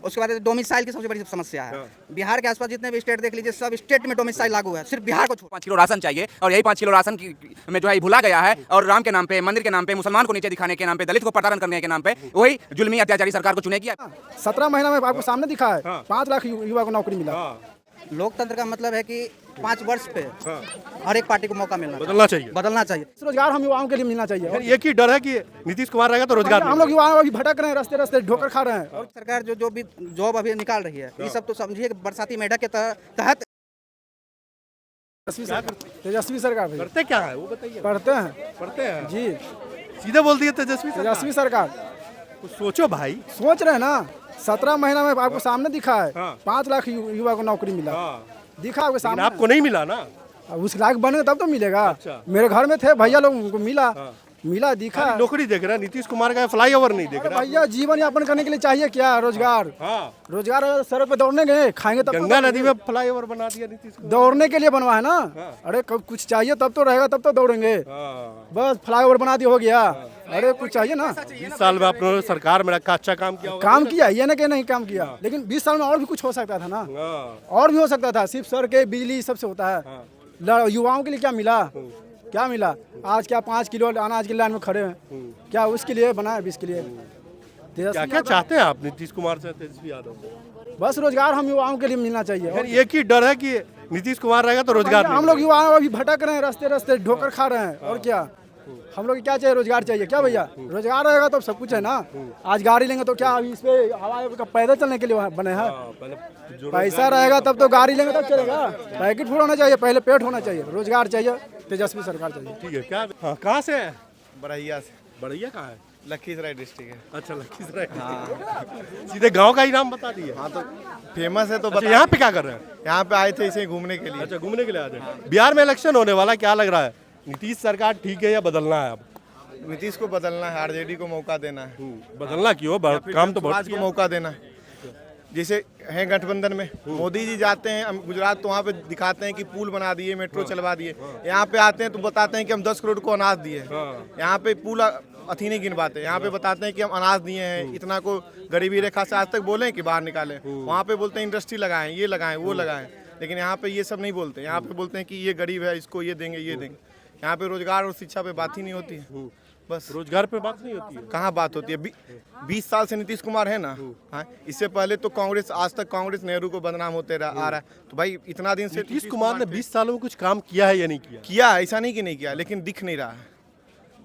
उसके बाद डोमिसाइल की सबसे बड़ी समस्या है। बिहार के आसपास जितने भी स्टेट देख लीजिए, सब स्टेट में डोमिसाइल लागू है, सिर्फ बिहार को छोड़। 5 किलो राशन चाहिए और यही 5 किलो राशन में जो है भुला गया है और राम के नाम पे, मंदिर के नाम पे, मुसलमान को नीचे दिखाने के नाम पे, दलित को प्रताड़न करने के नाम पे वही जुल्मी अत्याचारी सरकार को चुने किया। 17 महीना में आपको सामने दिखा है 5 लाख युवा को नौकरी मिला। लोकतंत्र का मतलब है कि 5 वर्ष पे हर एक पार्टी को मौका मिलना बदलना चाहिए। रोजगार हम युवाओं के लिए मिलना चाहिए। फिर एक ही डर है कि नीतीश कुमार रहेगा तो रोजगार हम लोग युवा अभी भटक रहे हैं, रास्ते रास्ते ठोकर खा रहे हैं। और सरकार जो भी जॉब अभी निकाल रही है, ये सब तो समझिए बरसाती मेढक के तहत। तेजस्वी सरकार करते क्या है वो बताइए। पढ़ते हैं जी, सीधे बोल दिए तेजस्वी सरकार। कुछ सोचो भाई। सोच रहे हैं ना, 17 महीना में आपको सामने दिखा है 5 लाख युवा को नौकरी मिला। दिखा आपके सामने, आपको नहीं मिला ना। उस लायक बने तब तो मिलेगा। अच्छा। मेरे घर में थे भैया लोग, उनको मिला दिखा। नौकरी देख रहा है नीतीश कुमार का, फ्लाईओवर नहीं देख रहा। भैया जीवन यापन करने के लिए चाहिए क्या? रोजगार। रोजगार सड़क पे दौड़ने गए, खाएंगे तब। गंगा नदी में फ्लाईओवर बना दिया नीतीश कुमार। दौड़ने के लिए बनवा है ना। अरे कुछ चाहिए तब तो रहेगा, तब तो दौड़ेंगे। बस फ्लाईओवर बना दिया, हो गया। अरे कुछ चाहिए ना। 20 साल में आपने सरकार में रखा, अच्छा काम किया। काम किया, ये ना कि नहीं काम किया, लेकिन 20 साल में और भी कुछ हो सकता था ना। और भी हो सकता था, सिर्फ सड़कें, बिजली सबसे होता है। युवाओं के लिए क्या मिला? क्या मिला? आज क्या 5 किलो अनाज की लाइन में खड़े हैं, क्या उसके लिए बना है? 20 के लिए। क्या क्या चाहते हैं आप नीतीश कुमार से, तेजस्वी यादव से? बस रोजगार हम युवाओं के लिए मिलना चाहिए। फिर एक ही डर है कि नीतीश कुमार रहेगा तो रोजगार। हम लोग युवा अभी भटक रहे हैं, रास्ते रास्ते ठोकर खा रहे हैं। और क्या हम लोग क्या चाहिए? रोजगार चाहिए। क्या भैया? रोजगार रहेगा तो सब कुछ है ना। आज गाड़ी लेंगे तो क्या अभी इस पे हवा पैदल चलने के लिए बने हैं? पैसा रहेगा तब तो गाड़ी लेंगे तब चलेगा। पैकेट फूड होना चाहिए, पहले पेट होना चाहिए। रोजगार चाहिए, तेजस्वी सरकार चाहिए। ठीक है। क्या कहाँ से है? बड़हिया से। बड़हिया कहाँ है? लखीसराय डिस्ट्रिक्ट है। अच्छा, लखीसराय। सीधे गांव का ही नाम बता दिए। हाँ तो फेमस है तो अच्छा, यहाँ पे क्या कर रहे हैं? यहाँ पे आए थे इसे घूमने के लिए। अच्छा, घूमने के लिए आए थे। बिहार में इलेक्शन होने वाला, क्या लग रहा है? नीतीश सरकार ठीक है या बदलना है? अब नीतीश को बदलना है, आरजेडी को मौका देना है। बदलना क्यों? काम तो बहुत को मौका देना है। जैसे है गठबंधन में मोदी जी जाते हैं गुजरात, तो वहाँ पे दिखाते हैं कि पुल बना दिए, मेट्रो चलवा दिए। यहाँ पे आते हैं तो बताते हैं कि हम 10 करोड़ को अनाज दिए। यहाँ पे पुल अथी नहीं गिनवाते, यहाँ पे बताते हैं कि हम अनाज दिए हैं, इतना को गरीबी रेखा से आज तक बोले कि बाहर निकालें। वहाँ पे बोलते हैं इंडस्ट्री लगाएं, ये लगाएं, वो लगाएं, लेकिन यहाँ पे ये सब नहीं बोलते। यहाँ पे बोलते हैं कि ये गरीब है, इसको ये देंगे, ये देंगे। यहाँ पे रोजगार और शिक्षा पे बात ही नहीं होती है। बस रोजगार पे बात नहीं होती है। कहाँ बात होती है? 20 साल से नीतीश कुमार है ना। हाँ, इससे पहले तो कांग्रेस, आज तक कांग्रेस नेहरू को बदनाम होते आ रहा है। तो भाई इतना दिन से नीतीश कुमार ने 20 सालों में कुछ काम किया है या नहीं किया? किया, ऐसा नहीं कि नहीं किया, लेकिन दिख नहीं रहा है।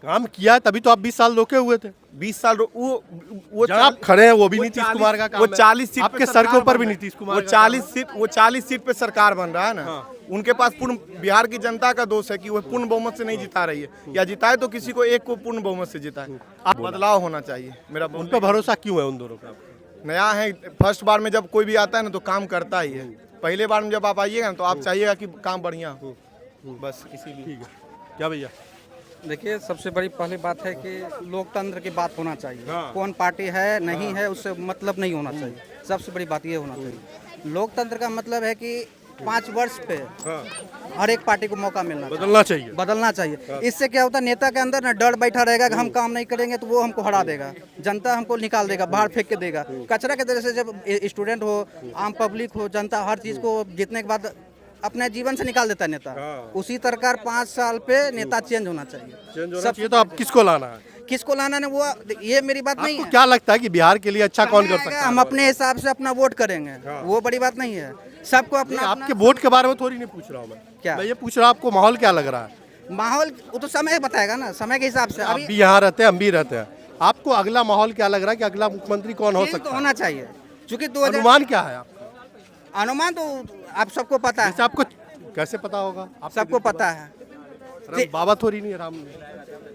काम किया है तभी तो आप 20 साल रोके हुए थे। 20 साल वो जहाँ आप खड़े हैं वो भी नीतीश कुमार का काम वो है। 40 सीट आपके सर के ऊपर भी नीतीश कुमार। वो 40 सीट पे सरकार बन रहा है ना। उनके पास पूर्ण, बिहार की जनता का दोष है कि वो पूर्ण बहुमत से नहीं जिता रही है, या जिताए तो किसी को एक को पूर्ण बहुमत से जिताए। बदलाव होना चाहिए मेरा। उन पर भरोसा क्यों है उन दोनों का? नया है, फर्स्ट बार में जब कोई भी आता है ना तो काम करता ही है। पहले बार में जब आप आइएगा ना तो आप चाहिएगा कि काम बढ़िया हो, बस इसीलिए। ठीक है। क्या भैया? देखिए, सबसे बड़ी पहली बात है कि लोकतंत्र की बात होना चाहिए। कौन पार्टी है नहीं है उससे मतलब नहीं होना चाहिए। सबसे बड़ी बात ये होना चाहिए। लोकतंत्र का मतलब है कि 5 वर्ष पे हर एक पार्टी को मौका मिलना, बदलना चाहिए। इससे क्या होता है, नेता के अंदर ना डर बैठा रहेगा कि हम काम नहीं करेंगे तो वो हमको हरा देगा, जनता हमको निकाल देगा, बाहर फेंक के देगा। कचरा के तरह से जब स्टूडेंट हो, आम पब्लिक हो, जनता हर चीज़ को जीतने के बाद अपने जीवन से निकाल देता है नेता। उसी प्रकार 5 साल पे नेता चेंज होना चाहिए। सब तो आप किसको लाना है? किसको लाना है वो, ये मेरी बात नहीं है। क्या लगता है कि बिहार के लिए अच्छा कौन कर सकता है? हम अपने हिसाब से अपना वोट करेंगे, वो बड़ी बात नहीं है। सबको अपना आपके वोट के बारे में थोड़ी नहीं पूछ रहा हूँ मैं। क्या? मैं ये पूछ रहा हूँ आपको माहौल क्या लग रहा है? माहौल वो तो समय बताएगा ना, समय के हिसाब से। आप भी यहाँ रहते हैं, हम भी रहते हैं। आपको अगला माहौल क्या लग रहा है कि अगला मुख्यमंत्री कौन हो सकता है? होना चाहिए, क्योंकि अनुमान क्या है आपका? अनुमान तो आप सबको पता है। आपको कैसे पता होगा? सबको पता है। बाबा थोड़ी नहीं है राम।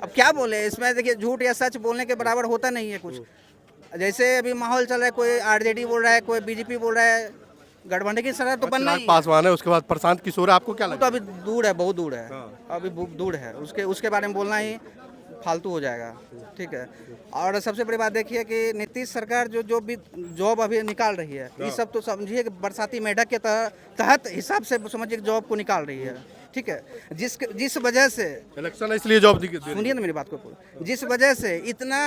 अब क्या बोले इसमें, देखिए झूठ या सच बोलने के बराबर होता नहीं है कुछ। जैसे अभी माहौल चल रहा है, कोई आरजेडी बोल रहा है, कोई बीजेपी बोल रहा है, गठबंधन की सरकार तो बन नहीं है। पासवान है, उसके बाद प्रशांत किशोर है, आपको क्या लगता है? तो अभी दूर है, बहुत दूर है। अभी दूर है, उसके बारे में बोलना ही फालतू हो जाएगा। ठीक है, और सबसे बड़ी बात देखिए कि नीतीश सरकार जो भी जॉब अभी निकाल रही है, ये सब तो समझिए कि बरसाती मेढक के तहत हिसाब से समझिए कि जॉब को निकाल रही है। ठीक है, जिस वजह से इलेक्शन इसलिए जॉब दी सुनिए ना मेरी बात को, जिस वजह से इतना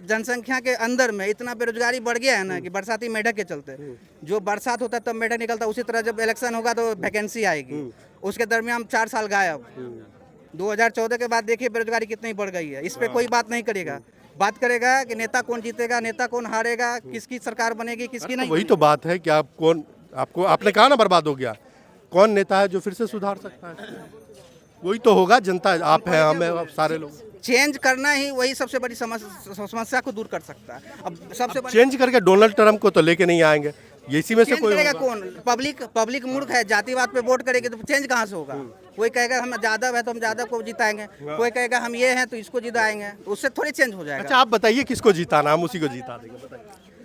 जनसंख्या के अंदर में इतना बेरोजगारी बढ़ गया है ना कि बरसाती मेढक के चलते, जो बरसात होता है तब मेढक निकलता है, उसी तरह जब इलेक्शन होगा तो वैकेंसी आएगी, उसके दरमियान 4 साल गायब। 2014 के बाद देखिए बेरोजगारी कितनी बढ़ गई है। इस पे कोई बात नहीं करेगा, बात करेगा कि नेता कौन जीतेगा, नेता कौन हारेगा, किसकी सरकार बनेगी, किसकी नहीं। वही तो बात है कि आप कौन, आपको आपने कहा ना बर्बाद हो गया, कौन नेता है जो फिर से सुधार सकता है? वही तो होगा, जनता, आप हैं, हम हैं, सारे लोग। चेंज करना ही वही सबसे बड़ी समस्या को दूर कर सकता है। अब सबसे चेंज करके डोनाल्ड ट्रम्प को तो लेके नहीं आएंगे, ये इसी में से कोई करेगा कौन? पब्लिक मूर्ख है, जातिवाद पे वोट करेगी तो चेंज कहाँ से होगा? कोई कहेगा हम यादव है तो हम यादव को जिताएंगे, कोई कहेगा हम ये हैं तो इसको जिताएंगे, तो उससे थोड़ी चेंज हो जाएगा। अच्छा आप बताइए किसको जिताना, हम उसी को जिता देंगे, बताइए,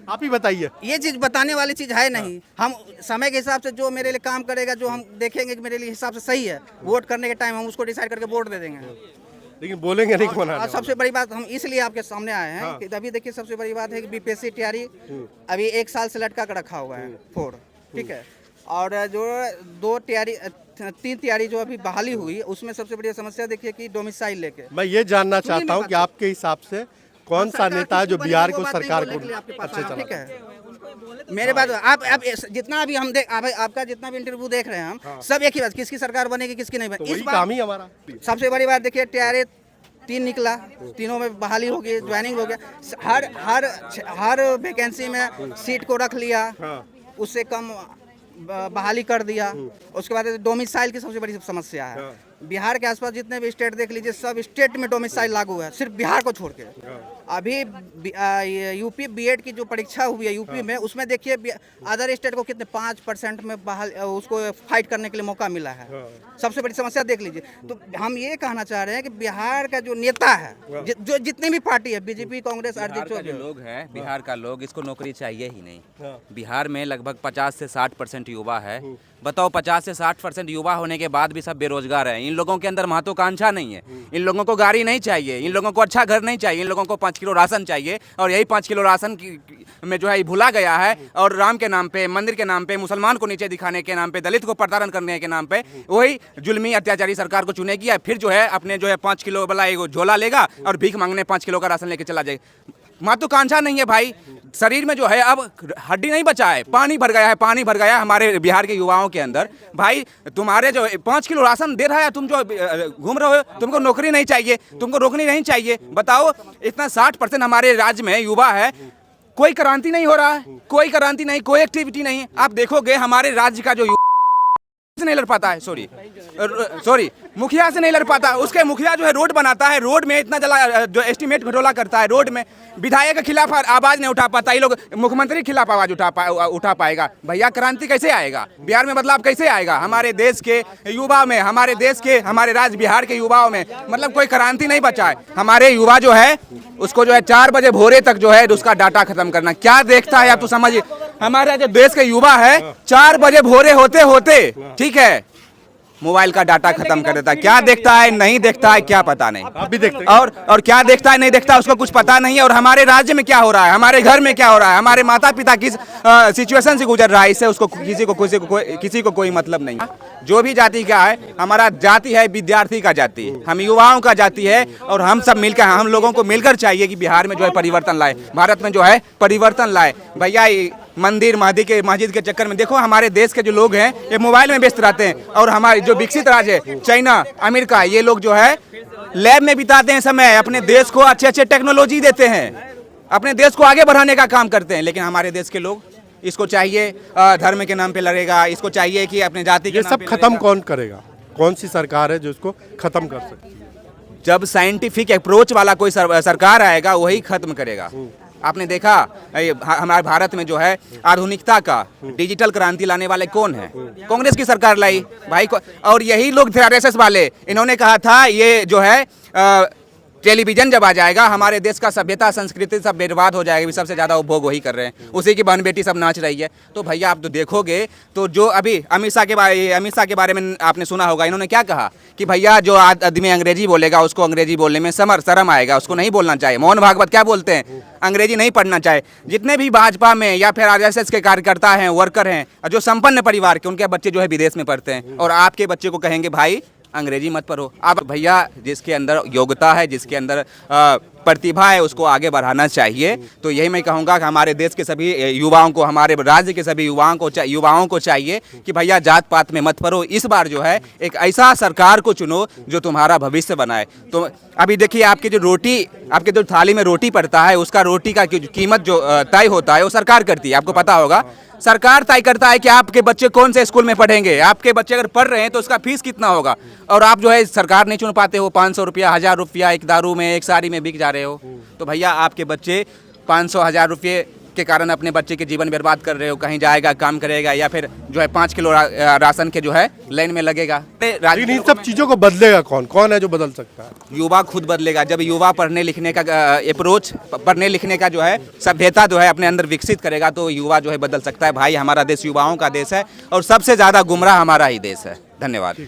आप ही बताइए। ये चीज बताने वाली चीज है नहीं। हम समय के हिसाब से जो मेरे लिए काम करेगा, जो हम देखेंगे कि मेरे लिए हिसाब से सही है, वोट करने के टाइम हम उसको डिसाइड करके वोट दे देंगे। लेकिन बोलेंगे नहीं कौन आने और सबसे बड़ी बात हम इसलिए आपके सामने आए हैं कि अभी देखिए सबसे बड़ी बात है कि बीपीएससी तैयारी अभी 1 साल से लटका कर रखा हुआ है 4। ठीक है, और जो 3 तैयारी जो अभी बहाली हुई, उसमें सबसे बड़ी समस्या देखिए कि डोमिसाइल लेके। मैं ये जानना चाहता हूँ कि आपके हिसाब से कौन सा नेता है जो बिहार को सरकार को अच्छे चला? ठीक है, मेरे बात आप जितना भी हम आपका जितना भी इंटरव्यू देख रहे हैं हम सब एक ही बात, किसकी सरकार बनेगी किसकी नहीं बनेगी, इस काम ही हमारा। सबसे बड़ी बात देखिए तैयारी 3 निकला, तीनों में बहाली हो गई, ज्वाइनिंग हो गया, हर वैकेंसी में सीट को रख लिया, उससे कम बहाली कर दिया। उसके बाद डोमिसाइल की सबसे बड़ी समस्या है। बिहार के आसपास जितने भी स्टेट देख लीजिए, सब स्टेट में डोमिसाइल लागू है, सिर्फ बिहार को छोड़ के। अभी यूपी बीएड की जो परीक्षा हुई है यूपी में, उसमें देखिए अदर स्टेट को कितने 5% में उसको फाइट करने के लिए मौका मिला है। सबसे बड़ी समस्या देख लीजिए। तो हम ये कहना चाह रहे हैं कि बिहार का जो नेता है, जो जितनी भी पार्टी है, बीजेपी, कांग्रेस, बिहार जो लोग हैं, बिहार का लोग, इसको नौकरी चाहिए ही नहीं। बिहार में लगभग 50 से 60% युवा है। बताओ, 50 से 60% युवा होने के बाद भी सब बेरोजगार हैं। इन लोगों के अंदर महत्वाकांक्षा नहीं है। इन लोगों को गाड़ी नहीं चाहिए, इन लोगों को अच्छा घर नहीं चाहिए, इन लोगों को 5 किलो राशन चाहिए। और यही 5 किलो राशन में जो है भुला गया है, और राम के नाम पे, मंदिर के नाम पे, मुसलमान को नीचे दिखाने के नाम पे, दलित को प्रताड़न करने के नाम पे वही जुल्मी अत्याचारी सरकार को चुनेगी। फिर जो है अपने जो है 5 किलो वाला एक झोला लेगा और भीख मांगने 5 किलो का राशन लेके चला जाएगा। महत्वाकांक्षा नहीं है भाई। शरीर में जो है अब हड्डी नहीं बचा है, पानी भर गया है, पानी भर गया है हमारे बिहार के युवाओं के अंदर। भाई तुम्हारे जो 5 किलो राशन दे रहा है, तुम जो घूम रहे हो, तुमको नौकरी नहीं चाहिए, तुमको रोकनी नहीं चाहिए। बताओ, इतना 60% हमारे राज्य में युवा है, कोई क्रांति नहीं हो रहा है, कोई क्रांति नहीं, कोई एक्टिविटी नहीं। आप देखोगे हमारे राज्य का जो से नहीं लड़ पाता है, सॉरी मुखिया से नहीं लड़ पाता। उसके मुखिया जो है रोड बनाता है, रोड में इतना जला जो एस्टीमेट घटोला करता है, रोड में विधायक के खिलाफ आवाज नहीं उठा पाता। ये लोग मुख्यमंत्री के खिलाफ आवाज उठा पाएगा। भैया क्रांति कैसे आएगा बिहार में, बदलाव कैसे आएगा हमारे देश के युवा में, हमारे देश के, हमारे राज्य बिहार के युवाओं में? मतलब कोई क्रांति नहीं बचा है। हमारे युवा जो है उसको जो है 4 बजे भोरे तक जो है उसका डाटा खत्म करना। क्या देखता है आप तो समझिए, हमारे जो देश के युवा है 4 बजे भोरे होते होते, ठीक है, मोबाइल का डाटा खत्म कर देता है। क्या देखता है, नहीं देखता है, क्या पता नहीं। आप भी देखते हैं। और क्या देखता है, नहीं देखता है, उसको कुछ पता नहीं है। और हमारे राज्य में क्या हो रहा है, हमारे घर में क्या हो रहा है, हमारे माता पिता किस सिचुएशन से गुजर रहा है, इससे उसको किसी को कोई मतलब नहीं। जो भी जाति का है, हमारा जाति है विद्यार्थी का जाति, हम युवाओं का जाति है। और हम सब मिलकर, हम लोगों को मिलकर चाहिए कि बिहार में जो है परिवर्तन लाए, भारत में जो है परिवर्तन लाए। भैया मंदिर मस्जिद के चक्कर में देखो हमारे देश के जो लोग हैं ये मोबाइल में व्यस्त रहते हैं। और हमारे जो विकसित राज्य है, चाइना, अमेरिका, ये लोग जो है लैब में बिताते हैं समय, अपने देश को अच्छे टेक्नोलॉजी देते हैं, अपने देश को आगे बढ़ाने का काम करते हैं। लेकिन हमारे देश के लोग, इसको चाहिए धर्म के नाम पे लड़ेगा, इसको चाहिए कि अपने जाति के ये सब खत्म कौन करेगा? कौन सी सरकार है जो इसको खत्म कर सकती है? जब साइंटिफिक अप्रोच वाला कोई सरकार आएगा वही खत्म करेगा। आपने देखा हमारे भारत में जो है आधुनिकता का डिजिटल क्रांति लाने वाले कौन है? कांग्रेस की सरकार लाई भाई। और यही लोग थे आरएसएस वाले, इन्होंने कहा था ये जो है टेलीविजन जब आ जाएगा हमारे देश का सभ्यता संस्कृति सब बर्बाद हो जाएगी। सबसे ज़्यादा उपभोग वही कर रहे हैं, उसी की बहन बेटी सब नाच रही है। तो भैया आप तो देखोगे तो जो अभी अमित शाह के बारे में आपने सुना होगा, इन्होंने क्या कहा कि भैया जो आदमी अंग्रेजी बोलेगा उसको अंग्रेजी बोलने में शर्म आएगा, उसको नहीं बोलना चाहिए। मोहन भागवत क्या बोलते हैं, अंग्रेजी नहीं पढ़ना चाहिए। जितने भी भाजपा में या फिर आरएसएस के कार्यकर्ता हैं, वर्कर हैं, जो संपन्न परिवार के, उनके बच्चे जो है विदेश में पढ़ते हैं और आपके बच्चे को कहेंगे भाई अंग्रेजी मत पढ़ो। आप भैया जिसके अंदर योग्यता है, जिसके अंदर प्रतिभा है, उसको आगे बढ़ाना चाहिए। तो यही मैं कहूँगा कि हमारे देश के सभी युवाओं को, हमारे राज्य के सभी युवाओं को चाहिए कि भैया जात पात में मत पड़ो। इस बार जो है एक ऐसा सरकार को चुनो जो तुम्हारा भविष्य बनाए। तो अभी देखिए आपकी जो थाली में रोटी पड़ता है, उसका रोटी का कीमत जो तय होता है वो सरकार करती है। आपको पता होगा सरकार तय करता है कि आपके बच्चे कौन से स्कूल में पढ़ेंगे। आपके बच्चे अगर पढ़ रहे हैं तो उसका फीस कितना होगा, और आप जो है सरकार नहीं चुन पाते हो। 500 रुपया, 1000 रुपया एक दारू में, एक साड़ी में बिक जा रहे हो। तो भैया आपके बच्चे 500 1000 रुपये के कारण अपने बच्चे के जीवन बर्बाद कर रहे हो। कहीं जाएगा, काम करेगा, या फिर जो है 5 किलो राशन के जो है लाइन में लगेगा। लेकिन इन सब चीज़ों को बदलेगा कौन है जो बदल सकता है? युवा खुद बदलेगा। जब युवा पढ़ने लिखने का अप्रोच, पढ़ने लिखने का जो है सभ्यता जो है अपने अंदर विकसित करेगा तो युवा जो है बदल सकता है। भाई हमारा देश युवाओं का देश है और सबसे ज़्यादा गुमराह हमारा ही देश है। धन्यवाद।